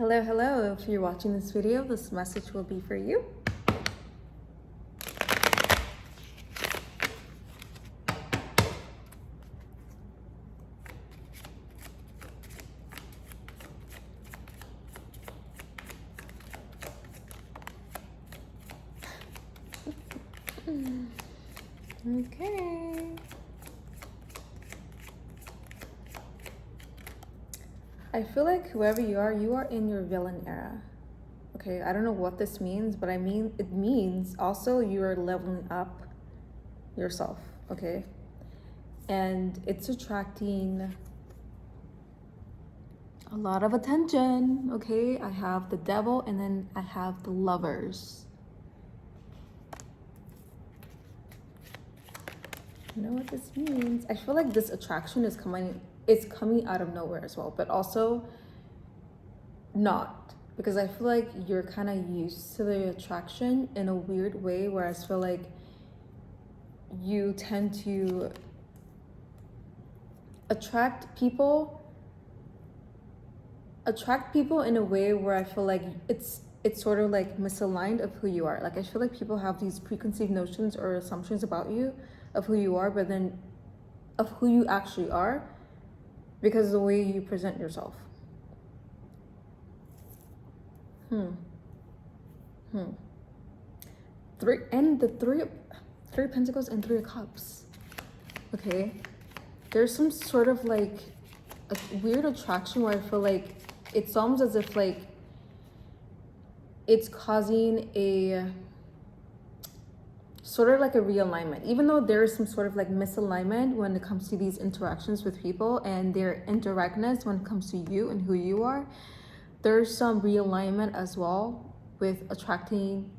Hello, hello. If you're watching this video, this message will be for you. Okay. I feel like whoever you are in your villain era. Okay, I don't know what this means, but it means also you're leveling up yourself, okay? And it's attracting a lot of attention, okay? I have the devil and then I have the lovers. You know what this means? I feel like this attraction is coming out of nowhere as well, but also not, because I feel like you're kind of used to the attraction in a weird way, whereas I feel like you tend to attract people in a way where I feel like it's sort of like misaligned of who you are. Like I feel like people have these preconceived notions or assumptions about you of who you are, but then of who you actually are because of the way you present yourself. Three of Pentacles and Three of Cups. Okay, there's some sort of like a weird attraction where I feel like it's almost as if like it's causing a sort of like a realignment, even though there's some sort of like misalignment when it comes to these interactions with people and their indirectness when it comes to you and who you are. There's some realignment as well with attracting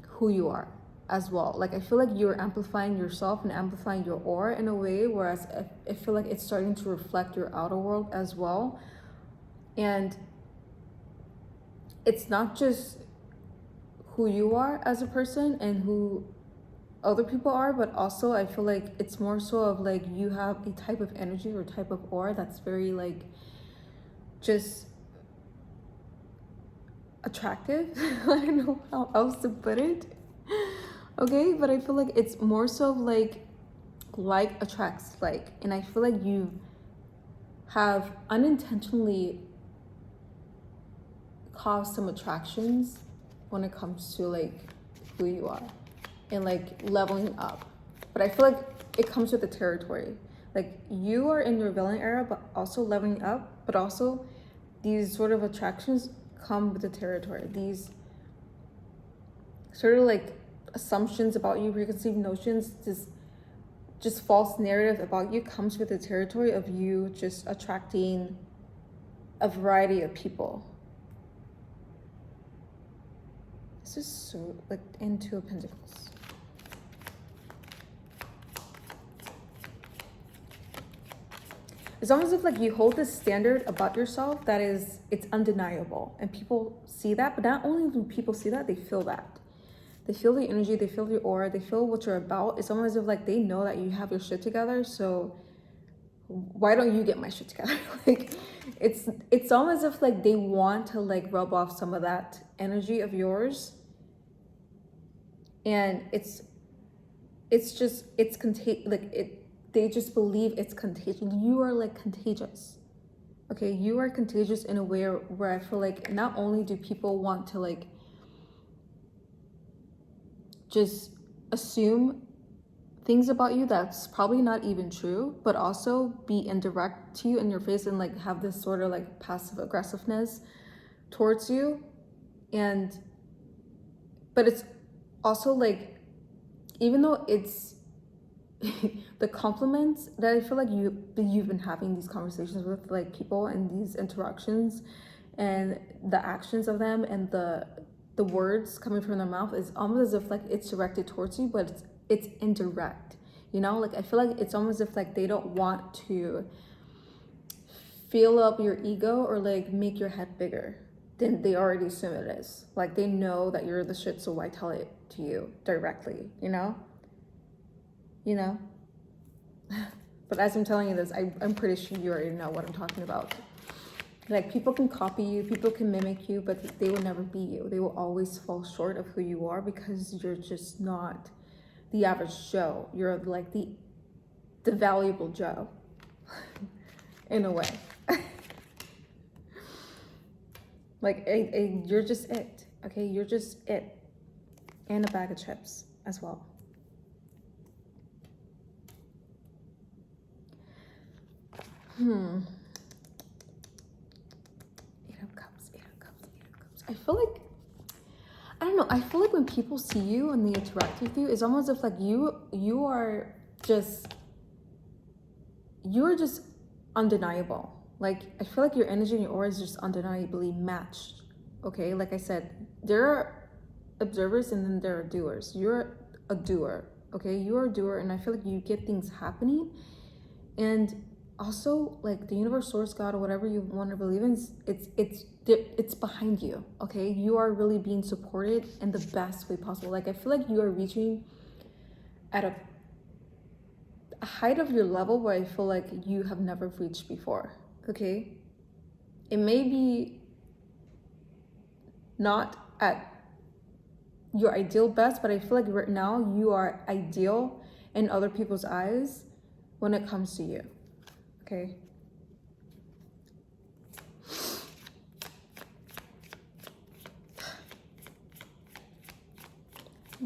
who you are as well. Like I feel like you're amplifying yourself and amplifying your aura in a way, whereas I feel like it's starting to reflect your outer world as well. And it's not just who you are as a person and who other people are, but also I feel like it's more so of like you have a type of energy or type of aura that's very like just attractive. I don't know how else to put it. Okay, but I feel like it's more so like attracts like, and I feel like you have unintentionally caused some attractions when it comes to like who you are and like leveling up. But I feel like it comes with the territory. Like you are in your villain era, but also leveling up, but also these sort of attractions come with the territory. These sort of like assumptions about you, preconceived notions, just false narrative about you comes with the territory of you just attracting a variety of people. It's just so like Two of Pentacles. It's almost as if like you hold this standard about yourself that is, it's undeniable, and people see that. But not only do people see that, they feel that. They feel the energy, they feel your aura, they feel what you're about. It's almost as if like they know that you have your shit together, so why don't you get my shit together? Like it's almost as if like they want to like rub off some of that energy of yours. And they just believe it's contagious. You are like contagious. Okay, you are contagious in a way where I feel like not only do people want to like just assume things about you that's probably not even true, but also be indirect to you in your face and like have this sort of like passive aggressiveness towards you. But it's also like, even though it's the compliments that I feel like you've been having these conversations with like people and these interactions and the actions of them and the words coming from their mouth is almost as if like it's directed towards you, but it's indirect, you know? Like I feel like it's almost as if like they don't want to fill up your ego or like make your head bigger than they already assume it is. Like they know that you're the shit, so why tell it to you directly, you know? But as I'm telling you this, I'm pretty sure you already know what I'm talking about. Like, people can copy you, people can mimic you, but they will never be you. They will always fall short of who you are because you're just not the average Joe. You're like the valuable Joe in a way. Like, you're just it. Okay, you're just it. And a bag of chips as well. Eight of Cups, Eight of Cups, Eight of Cups. I feel like, I don't know, I feel like when people see you and they interact with you, it's almost as if like you're just undeniable. Like, I feel like your energy and your aura is just undeniably matched. Okay, like I said, there are observers and then there are doers. You're a doer. Okay, you're a doer, and I feel like you get things happening. And also, like, the universe, source, God, or whatever you want to believe in, it's behind you. Okay, you are really being supported in the best way possible. Like, I feel like you are reaching at a height of your level where I feel like you have never reached before. Okay, it may be not at your ideal best, but I feel like right now you are ideal in other people's eyes when it comes to you. Okay, I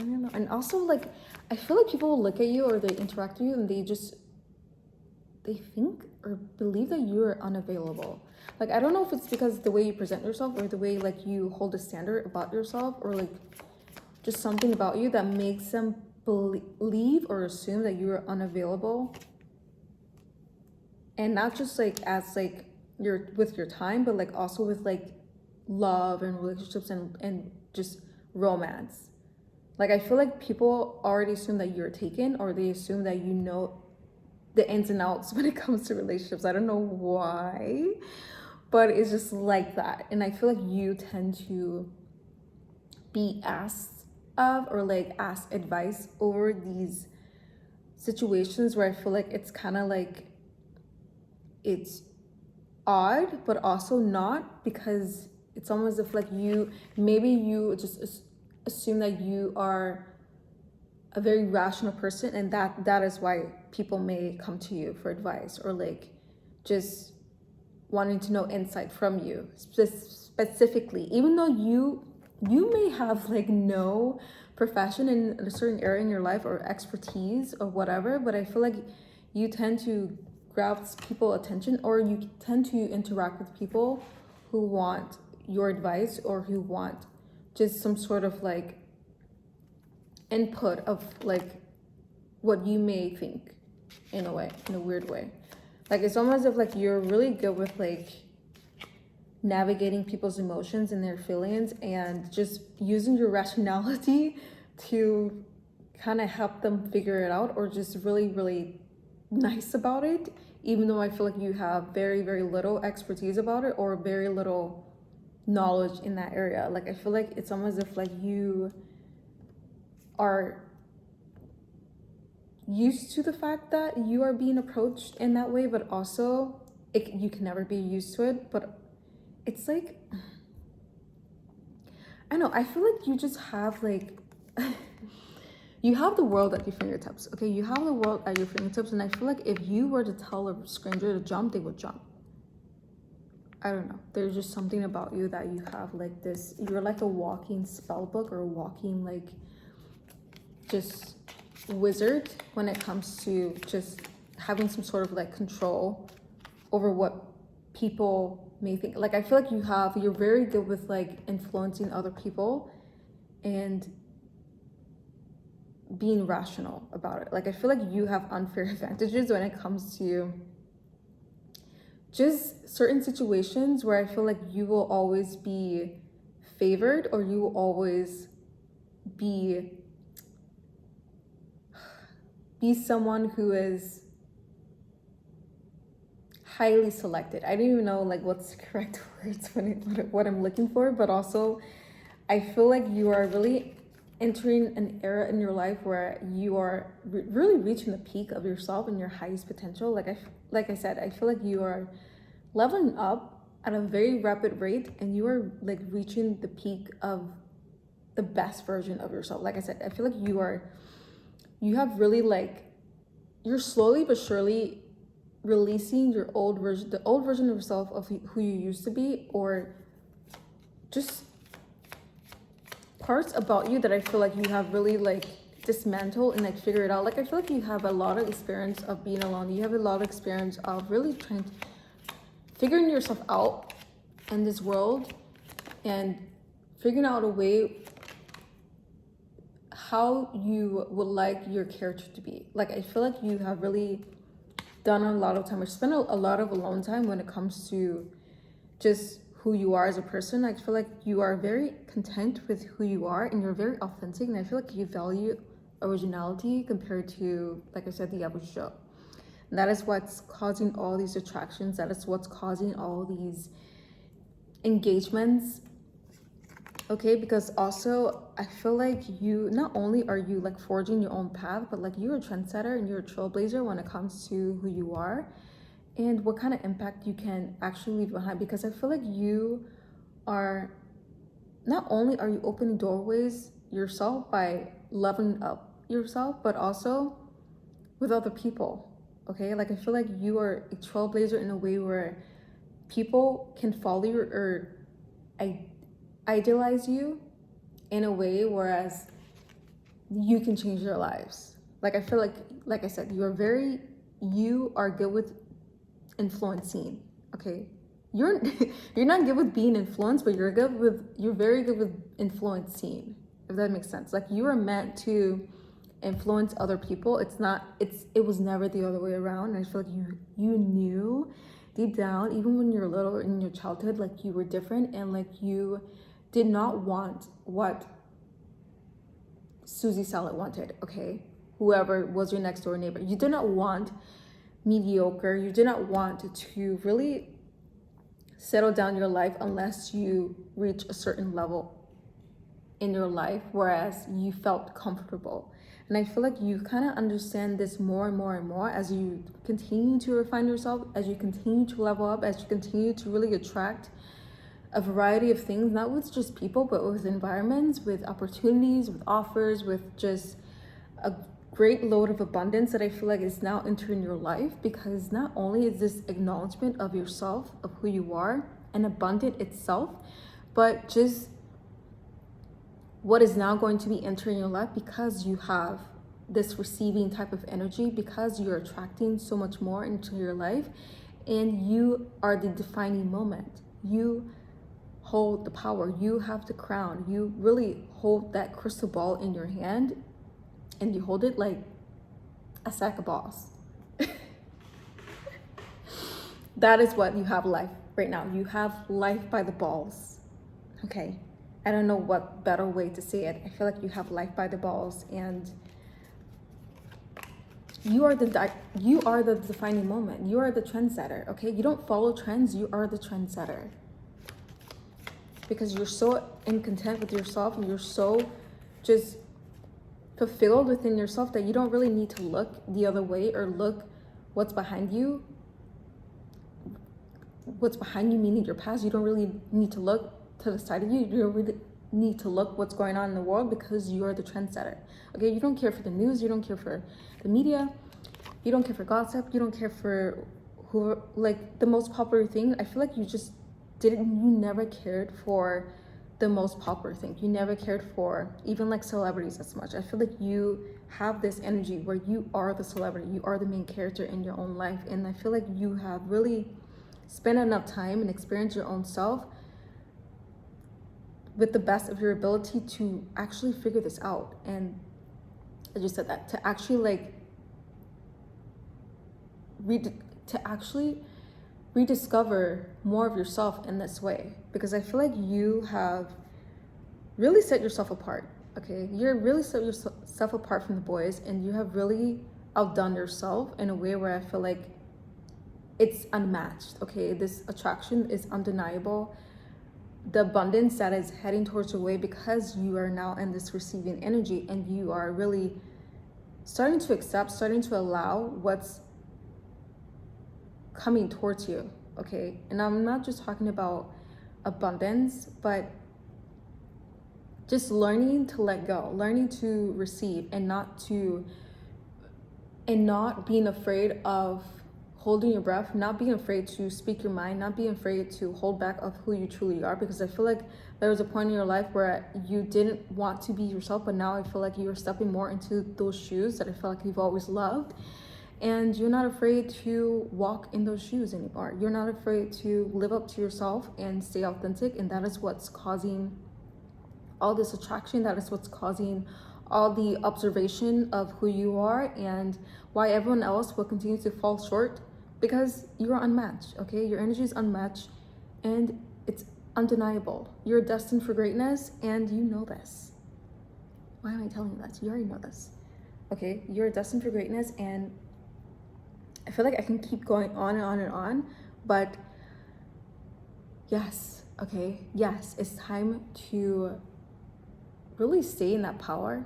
know, and also, like, I feel like people will look at you or they interact with you and they think or believe that you're unavailable. Like, I don't know if it's because the way you present yourself or the way, like, you hold a standard about yourself, or like just something about you that makes them believe or assume that you're unavailable. And not just like as like you're with your time, but like also with like love and relationships and just romance. Like, I feel like people already assume that you're taken, or they assume that you know the ins and outs when it comes to relationships. I don't know why, but it's just like that. And I feel like you tend to be asked of, or like ask advice over these situations where I feel like it's kind of like it's odd, but also not, because it's almost as if like you just assume that you are a very rational person, and that is why people may come to you for advice, or like just wanting to know insight from you specifically, even though you may have like no profession in a certain area in your life or expertise or whatever, but I feel like you tend to grasp people's attention, or you tend to interact with people who want your advice or who want just some sort of like input of like what you may think, in a way, in a weird way. Like, it's almost as if like you're really good with like navigating people's emotions and their feelings, and just using your rationality to kind of help them figure it out, or just really, really nice about it, even though I feel like you have very, very little expertise about it, or very little knowledge in that area. Like, I feel like it's almost as if like you are used to the fact that you are being approached in that way, but also you can never be used to it. But it's like, I know, I feel like you just have like you have the world at your fingertips. Okay, you have the world at your fingertips, and I feel like if you were to tell a stranger to jump, they would jump. I don't know, there's just something about you that you have like this, you're like a walking spell book, or a walking like just wizard when it comes to just having some sort of like control over what people may think. Like, I feel like you're very good with like influencing other people and being rational about it. Like, I feel like you have unfair advantages when it comes to just certain situations where I feel like you will always be favored, or you will always be someone who is highly selected. I don't even know like what's the correct words what I'm looking for, but also I feel like you are really entering an era in your life where you are really reaching the peak of yourself and your highest potential. Like I said, I feel like you are leveling up at a very rapid rate, and you are like reaching the peak of the best version of yourself. Like I said, I feel like you have really like, you're slowly but surely releasing your old version, the old version of yourself of who you used to be, or just parts about you that I feel like you have really like dismantled and like figured out. Like I feel like you have a lot of experience of being alone. You have a lot of experience of really trying to figuring yourself out in this world and figuring out a way how you would like your character to be. Like I feel like you have really done a lot of time or spent a lot of alone time when it comes to just who you are as a person. I feel like you are very content with who you are and you're very authentic, and I feel like you value originality compared to, like I said, the average Joe. And that is what's causing all these attractions. That is what's causing all these engagements. Okay, because also I feel like you, not only are you like forging your own path, but like you're a trendsetter and you're a trailblazer when it comes to who you are and what kind of impact you can actually leave behind. Because I feel like you are, not only are you opening doorways yourself by loving up yourself, but also with other people. Okay, like I feel like you are a trailblazer in a way where people can follow you or idealize you in a way, whereas you can change their lives. Like I feel like I said, you are good with influencing. Okay, you're you're not good with being influenced, but you're very good with influencing, if that makes sense. Like you are meant to influence other people. It was never the other way around. And I feel like you knew deep down, even when you were little in your childhood, like you were different, and like you did not want what Susie Salad wanted. Okay, whoever was your next door neighbor, you did not want mediocre. You did not want to really settle down your life unless you reach a certain level in your life, whereas you felt comfortable. And I feel like you kind of understand this more and more and more as you continue to refine yourself, as you continue to level up, as you continue to really attract a variety of things, not with just people, but with environments, with opportunities, with offers, with just a great load of abundance that I feel like is now entering your life. Because not only is this acknowledgement of yourself, of who you are, and abundant itself, but just what is now going to be entering your life because you have this receiving type of energy, because you're attracting so much more into your life, and you are the defining moment. You hold the power, you have the crown, you really hold that crystal ball in your hand, and you hold it like a sack of balls. That is what you have life right now. You have life by the balls. Okay, I don't know what better way to say it. I feel like you have life by the balls, and you are the defining moment. You are the trendsetter. Okay, you don't follow trends, you are the trendsetter. Because you're so in content with yourself, and you're so just fulfilled within yourself that you don't really need to look the other way or look what's behind you. What's behind you, meaning your past. You don't really need to look to the side of you. You don't really need to look what's going on in the world, because you are the trendsetter. Okay, you don't care for the news, you don't care for the media, you don't care for gossip, you don't care for who, like the most popular thing. I feel like you never cared for the most popular thing. You never cared for even like celebrities as much. I feel like you have this energy where you are the celebrity, you are the main character in your own life. And I feel like you have really spent enough time and experienced your own self with the best of your ability to actually figure this out. And I just said that, to actually like rediscover more of yourself in this way. Because I feel like you have really set yourself apart. Okay, you're really set yourself apart from the boys, and you have really outdone yourself in a way where I feel like it's unmatched. Okay, this attraction is undeniable. The abundance that is heading towards your way, because you are now in this receiving energy, and you are really starting to allow what's coming towards you. okay? And I'm not just talking about abundance, but just learning to let go, learning to receive, and not being afraid of holding your breath, not being afraid to speak your mind, not being afraid to hold back of who you truly are. Because I feel like there was a point in your life where you didn't want to be yourself, but now I feel like you're stepping more into those shoes that I feel like you've always loved. And you're not afraid to walk in those shoes anymore. You're not afraid to live up to yourself and stay authentic. And that is what's causing all this attraction. That is what's causing all the observation of who you are, and why everyone else will continue to fall short, because you're unmatched, okay? Your energy is unmatched, and it's undeniable. You're destined for greatness, and you know this. Why am I telling you that? You already know this, okay? You're destined for greatness, and I feel like I can keep going on and on and on, but yes, okay, yes, it's time to really stay in that power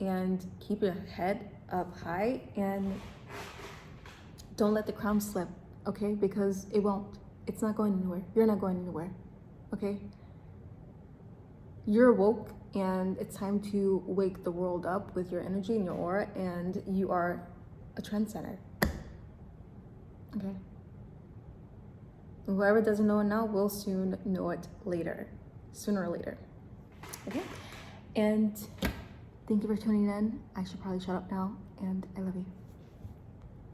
and keep your head up high, and don't let the crown slip, okay? Because it won't. It's not going anywhere. You're not going anywhere, okay? You're woke, and it's time to wake the world up with your energy and your aura, and you are a trendsetter, okay? Whoever doesn't know it now will soon know it later, sooner or later, okay? And thank you for tuning in. I should probably shut up now, and I love you.